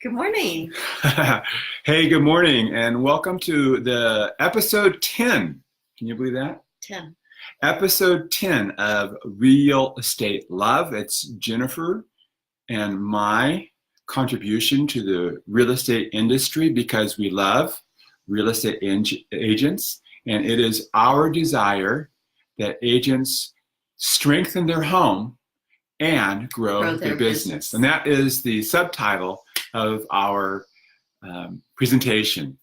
Good morning. Hey, good morning, and welcome to the episode 10. Can you believe that? 10. Episode 10 of Real Estate Love. It's Jennifer and my contribution to the real estate industry because we love real estate agents, and it is our desire that agents strengthen their home and grow their business. And that is the subtitle of our presentation.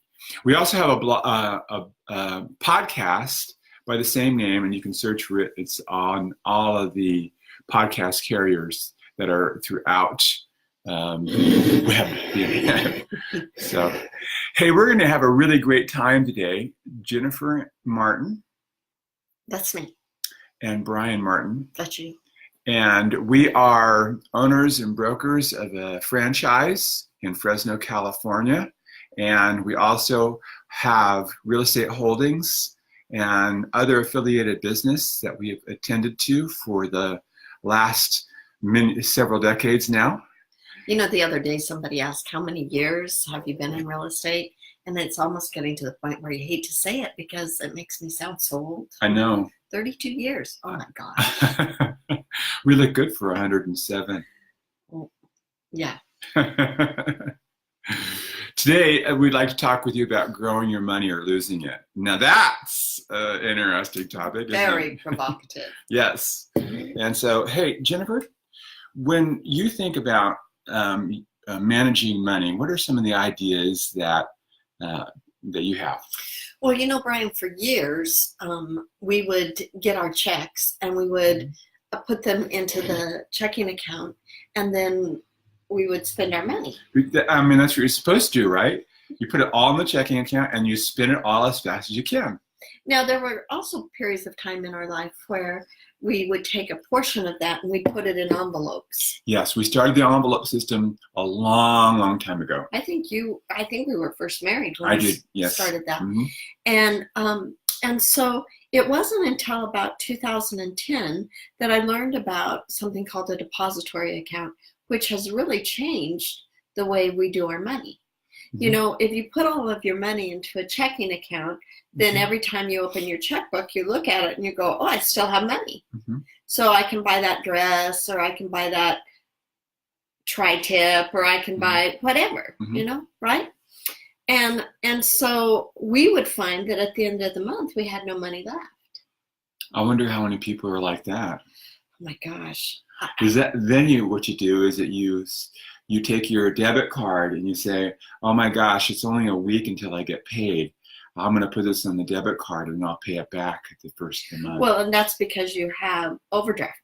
We also have a podcast by the same name, and you can search for it. It's on all of the podcast carriers that are throughout the web. So, hey, we're going to have a really great time today. Jennifer Martin. That's me. And Brian Martin. That's you. And we are owners and brokers of a franchise in Fresno, California. And we also have real estate holdings and other affiliated business that we have attended to for the last several decades now. You know, the other day somebody asked, how many years have you been in real estate? And it's almost getting to the point where you hate to say it because it makes me sound so old. I know. 32 years. Oh my gosh. We look good for 107. Well, yeah. Today, we'd like to talk with you about growing your money or losing it. Now that's an interesting topic. Very provocative. Yes. And so, hey, Jennifer, when you think about managing money, what are some of the ideas that you have? Well, you know, Brian, for years, we would get our checks and we would put them into the checking account, and then we would spend our money. I mean, that's what you're supposed to do, right? You put it all in the checking account and you spend it all as fast as you can. Now, there were also periods of time in our life where we would take a portion of that and we'd put it in envelopes. Yes, we started the envelope system a long, long time ago. I think we were first married when we started that. Mm-hmm. And so it wasn't until about 2010 that I learned about something called a depository account, which has really changed the way we do our money. Mm-hmm. You know, if you put all of your money into a checking account, then every time you open your checkbook, you look at it and you go, oh, I still have money. Mm-hmm. So I can buy that dress, or I can buy that tri-tip, or I can buy whatever, you know, right? And so we would find that at the end of the month, we had no money left. I wonder how many people are like that. Oh my gosh. What you do is that you take your debit card and you say, oh my gosh, it's only a week until I get paid. I'm going to put this on the debit card and I'll pay it back at the first of the month. Well, and that's because you have overdraft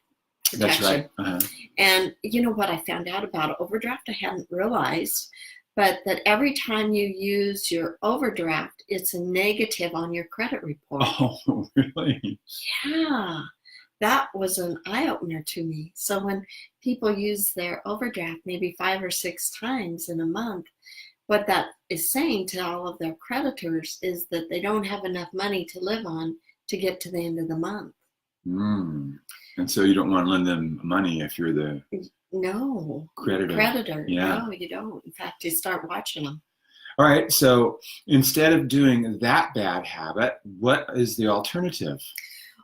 protection. That's right. Uh-huh. And you know what I found out about overdraft? I hadn't realized, but that every time you use your overdraft, it's a negative on your credit report. Oh, really? Yeah. That was an eye-opener to me. So when people use their overdraft maybe 5 or 6 times in a month, what that is saying to all of their creditors is that they don't have enough money to live on to get to the end of the month. And so you don't want to lend them money if you're the creditor. Yeah. No, you don't. In fact, you start watching them. All right. So instead of doing that bad habit, what is the alternative?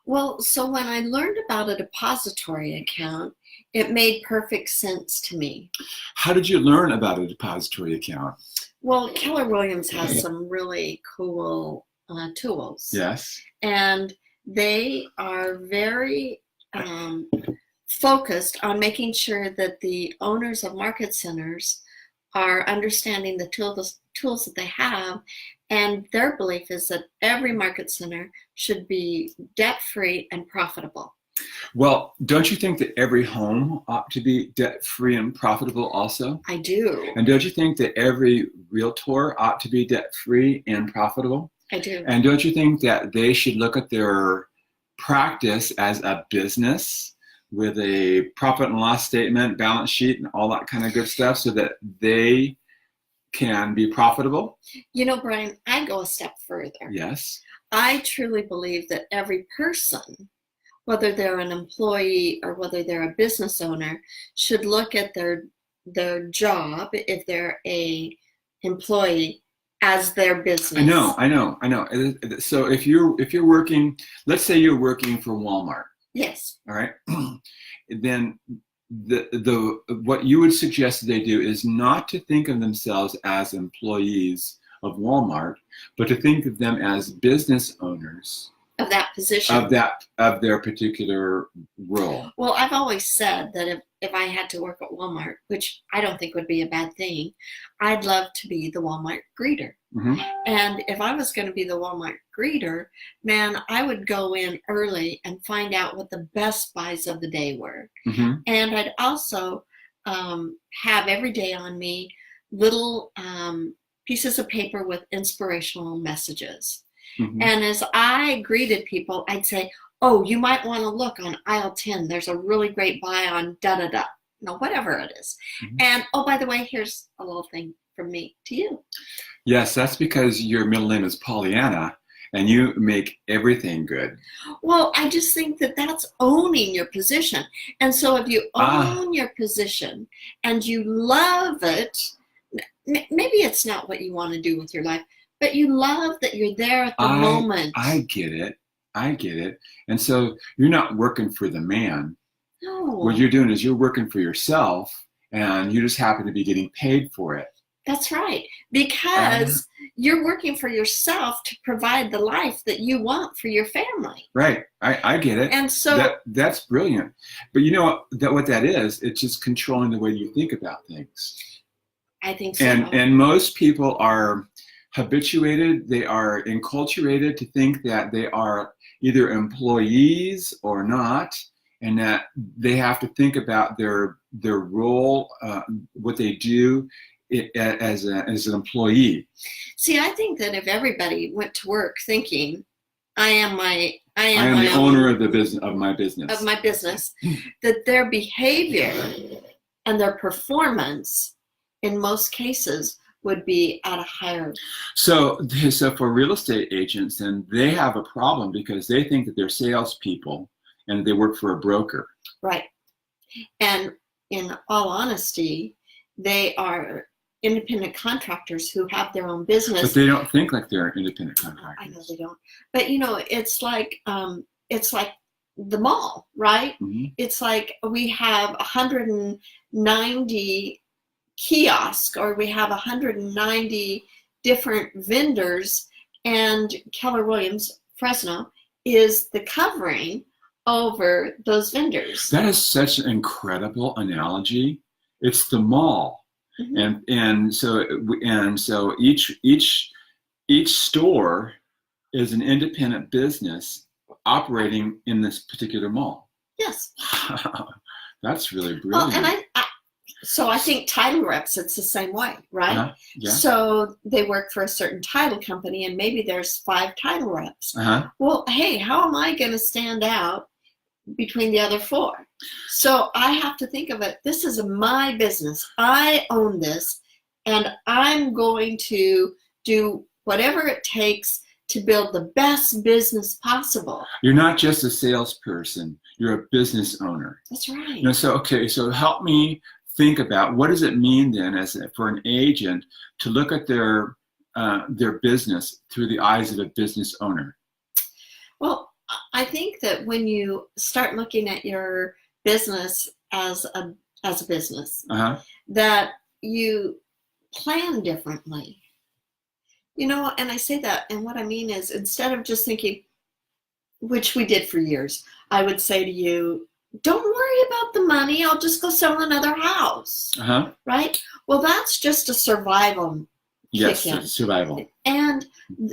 Well, so when I learned about a depository account, it made perfect sense to me. How did you learn about a depository account? Well, Keller Williams has some really cool tools. Yes. And they are very focused on making sure that the owners of market centers are understanding the tools that they have. And their belief is that every market center should be debt-free and profitable. Well, don't you think that every home ought to be debt-free and profitable also? I do. And don't you think that every realtor ought to be debt-free and profitable? I do. And don't you think that they should look at their practice as a business with a profit and loss statement, balance sheet, and all that kind of good stuff so that they can be profitable? You know, Brian, I go a step further. Yes. I truly believe that every person, whether they're an employee or whether they're a business owner, should look at their the job, if they're a employee, as their business. I know. So if you're working, let's say you're working for Walmart. Yes. All right. Then the what you would suggest that they do is not to think of themselves as employees of Walmart, but to think of them as business owners of that position, of their particular role. Well, I've always said that if I had to work at Walmart, which I don't think would be a bad thing, I'd love to be the Walmart greeter. Mm-hmm. And if I was going to be the Walmart greeter, man, I would go in early and find out what the best buys of the day were. Mm-hmm. And I'd also have every day on me little pieces of paper with inspirational messages. Mm-hmm. And as I greeted people, I'd say, oh, you might want to look on aisle 10. There's a really great buy on da-da-da, whatever it is. Mm-hmm. And, oh, by the way, here's a little thing from me to you. Yes, that's because your middle name is Pollyanna, and you make everything good. Well, I just think that that's owning your position. And so if you own your position and you love it, maybe it's not what you want to do with your life, but you love that you're there at the moment. I get it. And so you're not working for the man. No. What you're doing is you're working for yourself, and you just happen to be getting paid for it. That's right. Because you're working for yourself to provide the life that you want for your family. Right. I get it. And so that's brilliant. But you know what that is? It's just controlling the way you think about things. I think so. And most people are habituated, they are enculturated to think that they are either employees or not, and that they have to think about their role, what they do as an employee. See, I think that if everybody went to work thinking, I am the owner of my business, that their behavior and their performance, in most cases, would be at a higher. So for real estate agents, then they have a problem because they think that they're salespeople and they work for a broker. Right. And in all honesty, they are independent contractors who have their own business. But they don't think like they're independent contractors. I know they don't. But it's like the mall, right? Mm-hmm. It's like we have 190 kiosks, or we have 190 different vendors, and Keller Williams Fresno is the covering over those vendors. That is such an incredible analogy. It's the mall. Mm-hmm. and so each store is an independent business operating in this particular mall. Yes. That's really brilliant. Well, and so I think title reps, it's the same way, right? Uh-huh. Yeah. So they work for a certain title company, and maybe there's 5 title reps. Uh-huh. Well, hey, how am I going to stand out between the other 4? So I have to think of it, this is my business. I own this, and I'm going to do whatever it takes to build the best business possible. You're not just a salesperson, you're a business owner. That's right. So help me think about, what does it mean then for an agent to look at their business through the eyes of a business owner? Well, I think that when you start looking at your business as a business, uh-huh. that you plan differently. And I say that, and what I mean is, instead of just thinking, which we did for years, I would say to you, don't worry about the money, I'll just go sell another house. Uh-huh. Right? Well, that's just a survival. Yes, survival. And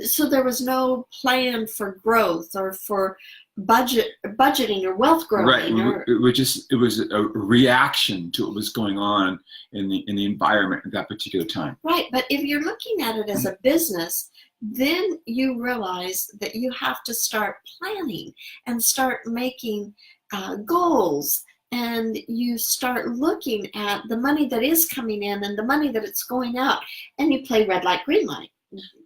so there was no plan for growth or for budgeting or wealth growth. Right. It was a reaction to what was going on in the environment at that particular time. Right. But if you're looking at it as a business, then you realize that you have to start planning and start making goals. And you start looking at the money that is coming in and the money that it's going out, and you play red light, green light.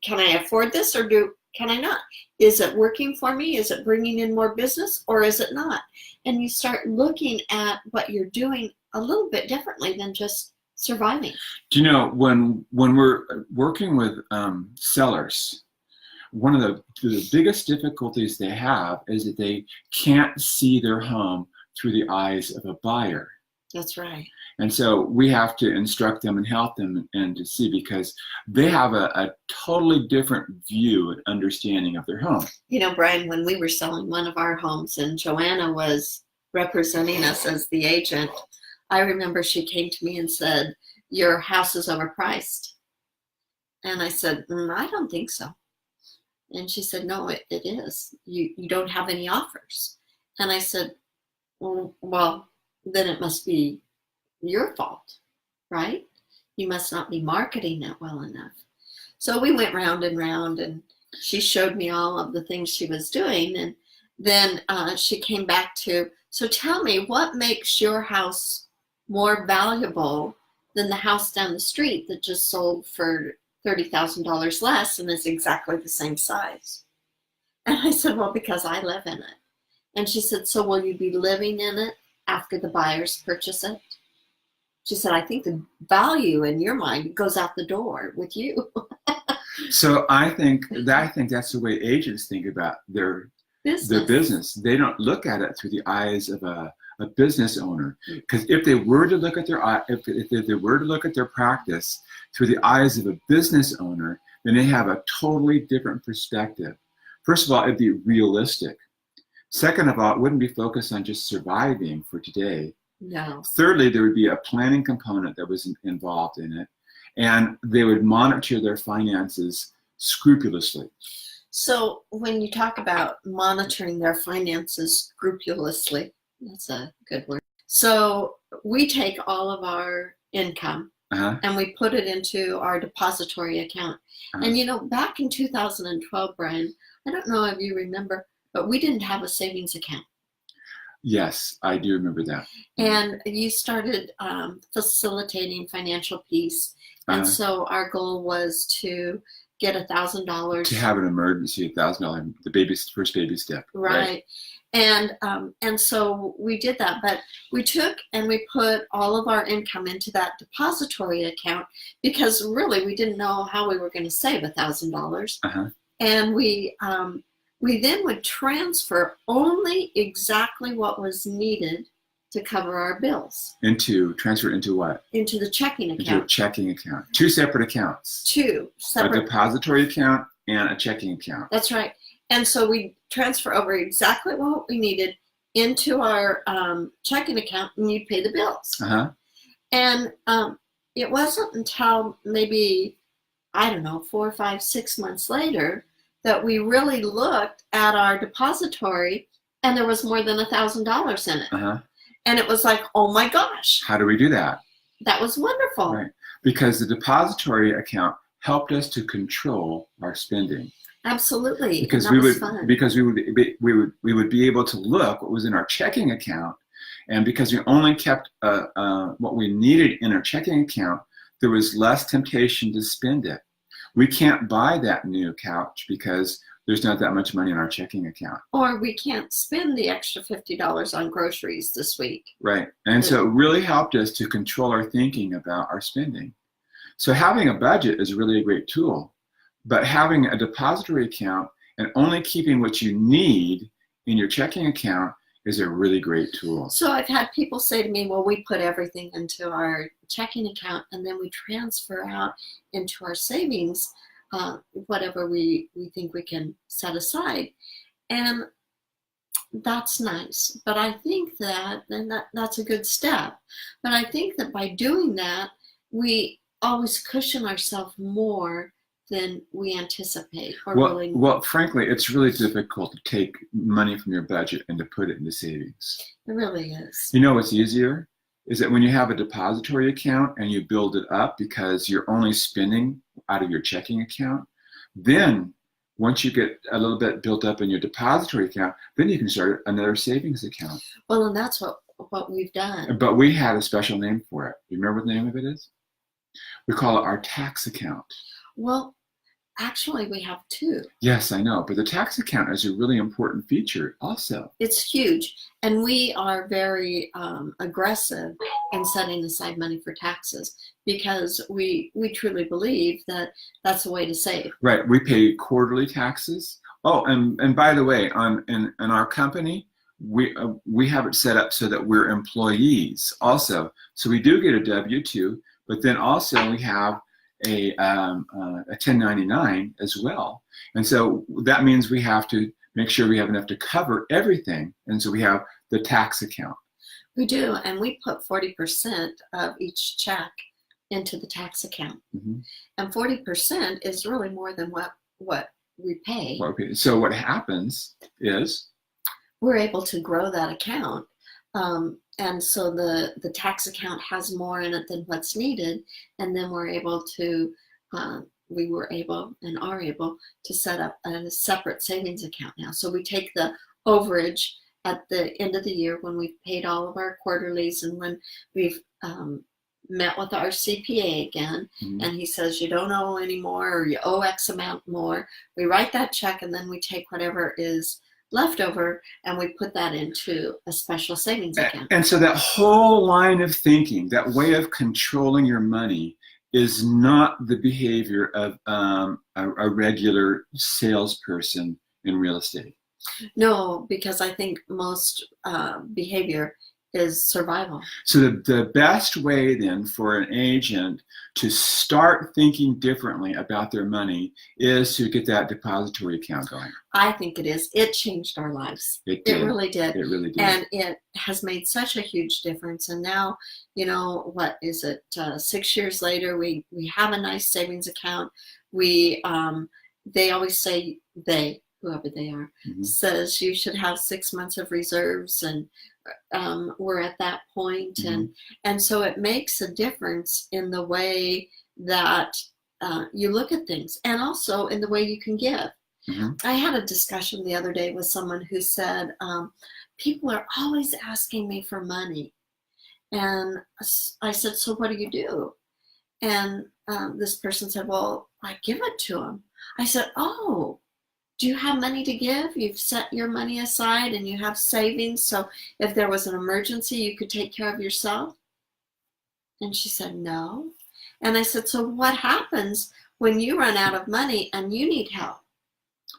Can I afford this, or can I not? Is it working for me? Is it bringing in more business, or is it not? And you start looking at what you're doing a little bit differently than just surviving. Do you know, when we're working with sellers, one of the biggest difficulties they have is that they can't see their home through the eyes of a buyer. That's right. And so we have to instruct them and help them and to see, because they have a totally different view and understanding of their home. You know, Brian, when we were selling one of our homes and Joanna was representing us as the agent, I remember she came to me and said, "Your house is overpriced." And I said, "I don't think so." And she said, "No, it is. You don't have any offers." And I said, well, then it must be your fault, right? You must not be marketing it well enough. So we went round and round, and she showed me all of the things she was doing. And then she came back to, "So tell me, what makes your house more valuable than the house down the street that just sold for $30,000 less and is exactly the same size?" And I said, "Well, because I live in it." And she said, "So will you be living in it after the buyers purchase it?" She said, "I think the value in your mind goes out the door with you." So I think that's the way agents think about their business. They don't look at it through the eyes of a business owner, because if they were to look at their practice through the eyes of a business owner, then they have a totally different perspective. First of all, it'd be realistic. Second of all, it wouldn't be focused on just surviving for today. No. Thirdly, there would be a planning component that was involved in it, and they would monitor their finances scrupulously. So when you talk about monitoring their finances scrupulously, that's a good word. So we take all of our income and we put it into our depository account. And you know, back in 2012, Brian, I don't know if you remember, but we didn't have a savings account. Yes, I do remember that. And you started facilitating financial peace. And so our goal was to get $1,000. To have an emergency, $1,000, the first baby step. Right. And so we did that, but we took and we put all of our income into that depository account, because really we didn't know how we were going to save $1,000. And we then would transfer only exactly what was needed to cover our bills. Transfer into what? Into the checking account. Into a checking account. Two separate accounts. Two separate. A depository account and a checking account. That's right. And so we transfer over exactly what we needed into our checking account, and you'd pay the bills. And it wasn't until maybe, I don't know, 4, 5, 6 months later that we really looked at our depository, and there was more than $1,000 in it. And it was like, oh my gosh. How do we do that? That was wonderful. Right. Because the depository account helped us to control our spending. Absolutely. Because we would be able to look what was in our checking account, and because we only kept what we needed in our checking account, there was less temptation to spend it. We can't buy that new couch because there's not that much money in our checking account. Or we can't spend the extra $50 on groceries this week. Right. And so it really helped us to control our thinking about our spending. So having a budget is really a great tool, but having a depository account and only keeping what you need in your checking account is a really great tool. So I've had people say to me, well, we put everything into our checking account and then we transfer out into our savings whatever we think we can set aside. And that's nice. But I think that's a good step. But I think that by doing that, we always cushion ourselves more than we anticipate. Well, frankly, it's really difficult to take money from your budget and to put it into savings. It really is. You know what's easier? Is that when you have a depository account and you build it up because you're only spending out of your checking account, then once you get a little bit built up in your depository account, then you can start another savings account. Well, and that's what we've done. But we had a special name for it. You remember what the name of it is? We call it our tax account. Well, actually, we have two. Yes, I know. But the tax account is a really important feature also. It's huge. And we are very aggressive and setting aside money for taxes, because we truly believe that that's the way to save. Right. We pay quarterly taxes. Oh, and by the way, in our company, we have it set up so that we're employees also. So we do get a W-2, but then also we have a 1099 as well. And so that means we have to make sure we have enough to cover everything. And so we have the tax account. We do, and we put 40% of each check into the tax account. Mm-hmm. And 40% is really more than what we pay. So what happens is we're able to grow that account. And so the tax account has more in it than what's needed. And then we were able and are able to set up a separate savings account now. So we take the overage at the end of the year when we've paid all of our quarterlies and when we've met with our CPA again, mm-hmm. and he says you don't owe anymore or you owe X amount more. We write that check and then we take whatever is left over and we put that into a special savings account. And so that whole line of thinking, that way of controlling your money, is not the behavior of a regular salesperson in real estate. No, because I think most behavior is survival. So the best way then for an agent to start thinking differently about their money is to get that depository account going. I think it is. It changed our lives. It did. It really did. It really did. And it has made such a huge difference. And now, what is it? 6 years later, we have a nice savings account. They always say, whoever they are, mm-hmm. says you should have 6 months of reserves, and we're at that point. Mm-hmm. And so it makes a difference in the way that you look at things, and also in the way you can give. Mm-hmm. I had a discussion the other day with someone who said, people are always asking me for money. And I said, so what do you do? And this person said, well, I give it to them. I said, oh, do you have money to give? You've set your money aside and you have savings, so if there was an emergency, you could take care of yourself? And she said, no. And I said, so what happens when you run out of money and you need help?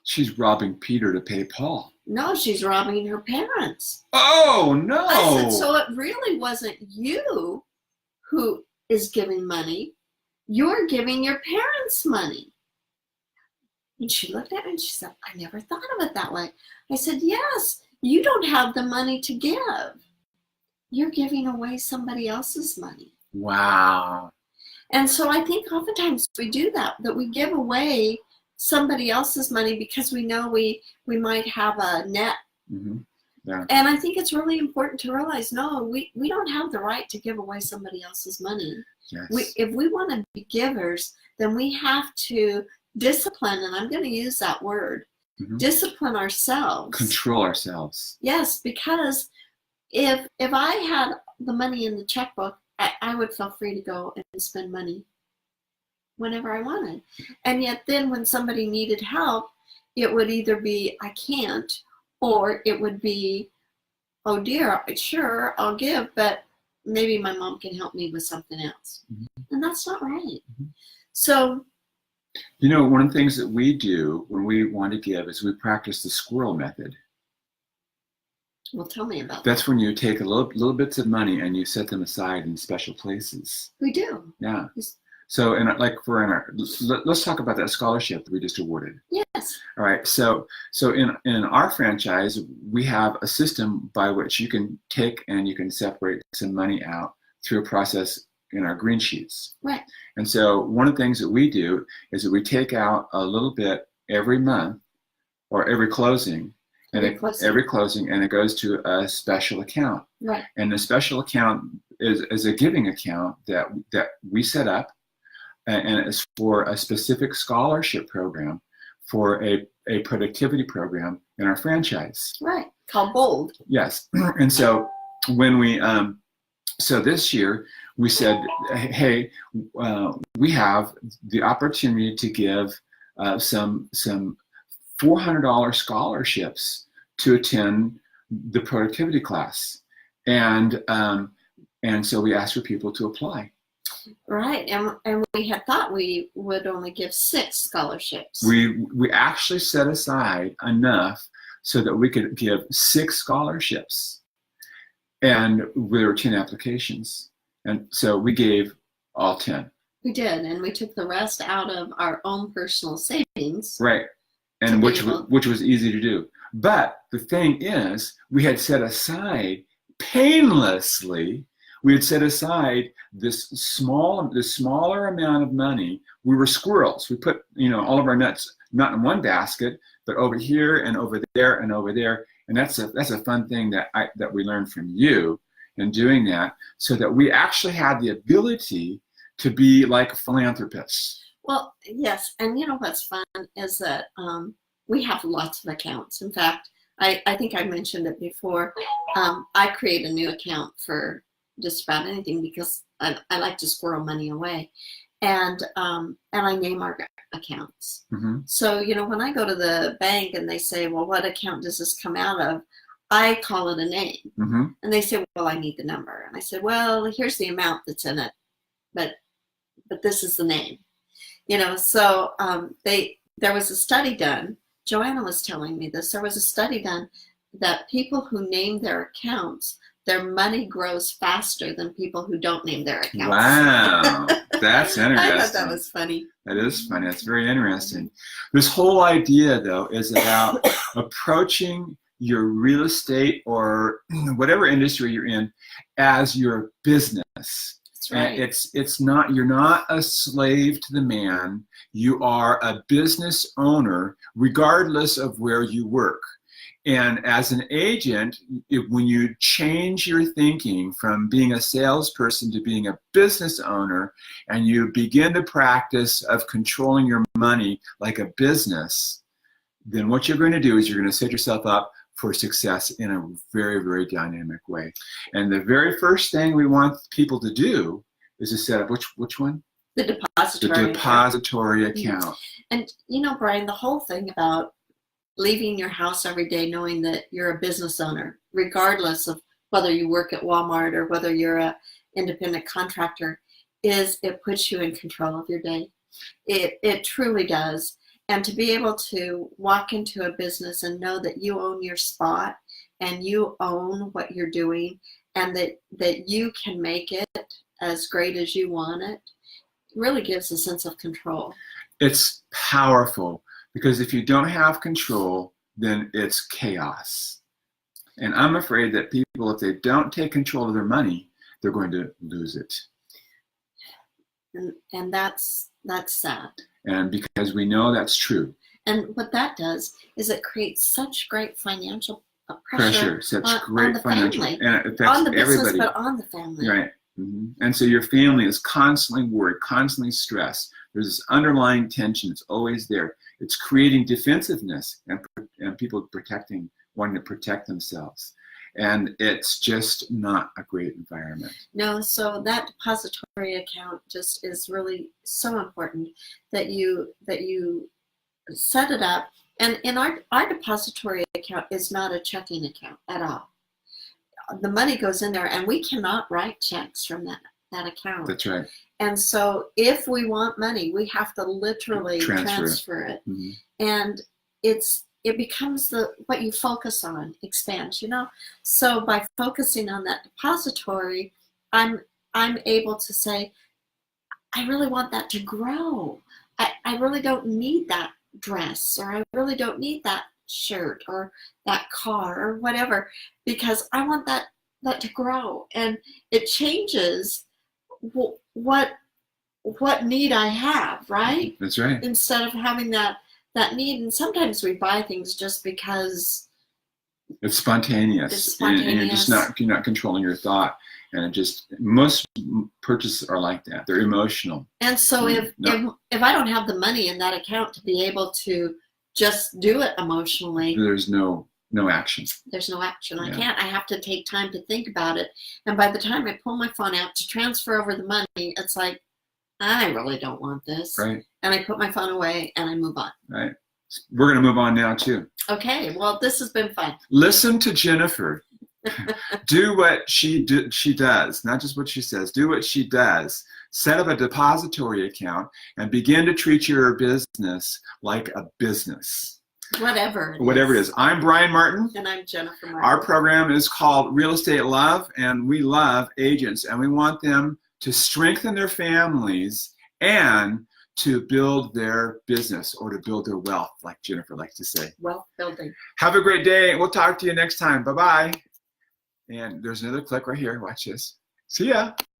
She's robbing Peter to pay Paul. No, she's robbing her parents. Oh, no. I said, so it really wasn't you who is giving money. You're giving your parents money. And she looked at me and she said, I never thought of it that way. I said, yes, you don't have the money to give. You're giving away somebody else's money. Wow. And so I think oftentimes we do that we give away somebody else's money because we know we might have a net. Mm-hmm. Yeah. And I think it's really important to realize, no, we don't have the right to give away somebody else's money. Yes. If we want to be givers, then we have to discipline, and I'm going to use that word, mm-hmm. discipline ourselves. Control ourselves. Yes, because if I had the money in the checkbook, I would feel free to go and spend money whenever I wanted. And yet then when somebody needed help, it would either be, I can't, or it would be, oh dear, sure, I'll give, but maybe my mom can help me with something else. Mm-hmm. And that's not right. Mm-hmm. So, one of the things that we do when we want to give is we practice the squirrel method. Well, tell me about that. That's when you take little bits of money and you set them aside in special places. We do. Yeah. So, let's talk about that scholarship that we just awarded. Yes. All right. So in our franchise, we have a system by which you can take and you can separate some money out through a process in our green sheets. Right. And so one of the things that we do is that we take out a little bit every month or every closing. Every closing, and it goes to a special account. Right. And the special account is a giving account that we set up, and it's for a specific scholarship program for a productivity program in our franchise. Right. Called Bold. Yes. And so when we so this year we said, hey, we have the opportunity to give some $400 scholarships to attend the productivity class. And And so we asked for people to apply. Right, and we had thought we would only give 6 scholarships. We actually set aside enough so that we could give 6 scholarships, and there were 10 applications, and so we gave all 10. We did, and we took the rest out of our own personal savings. Right, and which was easy to do. But the thing is, we had set aside painlessly. We had set aside this smaller amount of money. We were squirrels. We put all of our nuts not in one basket, but over here and over there and over there. And that's a fun thing that we learned from you in doing that, so that we actually had the ability to be like philanthropists. Well, yes, and what's fun is that we have lots of accounts. In fact, I think I mentioned it before. I create a new account for just about anything because I like to squirrel money away, and I name our accounts. Mm-hmm. So when I go to the bank and they say, well, what account does this come out of? I call it a name. Mm-hmm. And they say, well, I need the number. And I said, well, here's the amount that's in it, but this is the name. So there was a study done. Joanna was telling me this. There was a study done that people who name their accounts, their money grows faster than people who don't name their accounts. Wow, that's interesting. I thought that was funny. That is funny. That's very interesting. This whole idea, though, is about approaching your real estate or whatever industry you're in as your business. That's right. And it's not, you're not a slave to the man. You are a business owner, regardless of where you work. And as an agent, when you change your thinking from being a salesperson to being a business owner, and you begin the practice of controlling your money like a business, then what you're going to do is you're going to set yourself up for success in a very, very dynamic way. And the very first thing we want people to do is to set up, which one? The depository. The depository account. And Brian, the whole thing about leaving your house every day knowing that you're a business owner, regardless of whether you work at Walmart or whether you're an independent contractor, is it puts you in control of your day. It truly does. And to be able to walk into a business and know that you own your spot and you own what you're doing, and that you can make it as great as you want it, really gives a sense of control. It's powerful, because if you don't have control, then it's chaos. And I'm afraid that people, if they don't take control of their money, they're going to lose it. And that's sad. And because we know that's true. And what that does is it creates such great financial pressure great on the financial, family. and it affects on the business, everybody. But on the family. Right. Mm-hmm. And so your family is constantly worried, constantly stressed. There's this underlying tension. It's always there. It's creating defensiveness and people wanting to protect themselves. And it's just not a great environment. No, so that depository account just is really so important that you set it up. And in our depository account is not a checking account at all. The money goes in there, and we cannot write checks from that account. That's right. And so if we want money, we have to literally transfer it. Mm-hmm. And it becomes what you focus on expands, So by focusing on that depository, I'm able to say, I really want that to grow. I really don't need that dress, or I really don't need that shirt or that car or whatever, because I want that to grow. And it changes what need I have, right? That's right. Instead of having that need. And sometimes we buy things just because it's spontaneous. And you're not controlling your thought. And most purchases are like that. They're emotional. And so if I don't have the money in that account to be able to just do it emotionally, there's no action. There's no action. Yeah. I have to take time to think about it. And by the time I pull my phone out to transfer over the money, it's like, I really don't want this. Right. And I put my phone away and I move on. Right. We're going to move on now too. Okay. Well, this has been fun. Listen to Jennifer. Do what she does, not just what she says. Do what she does. Set up a depository account and begin to treat your business like a business. Whatever it is. I'm Brian Martin. And I'm Jennifer Martin. Our program is called Real Estate Love, and we love agents, and we want them to strengthen their families and to build their business or to build their wealth, like Jennifer likes to say. Wealth building. Have a great day. We'll talk to you next time. Bye-bye. And there's another click right here. Watch this. See ya.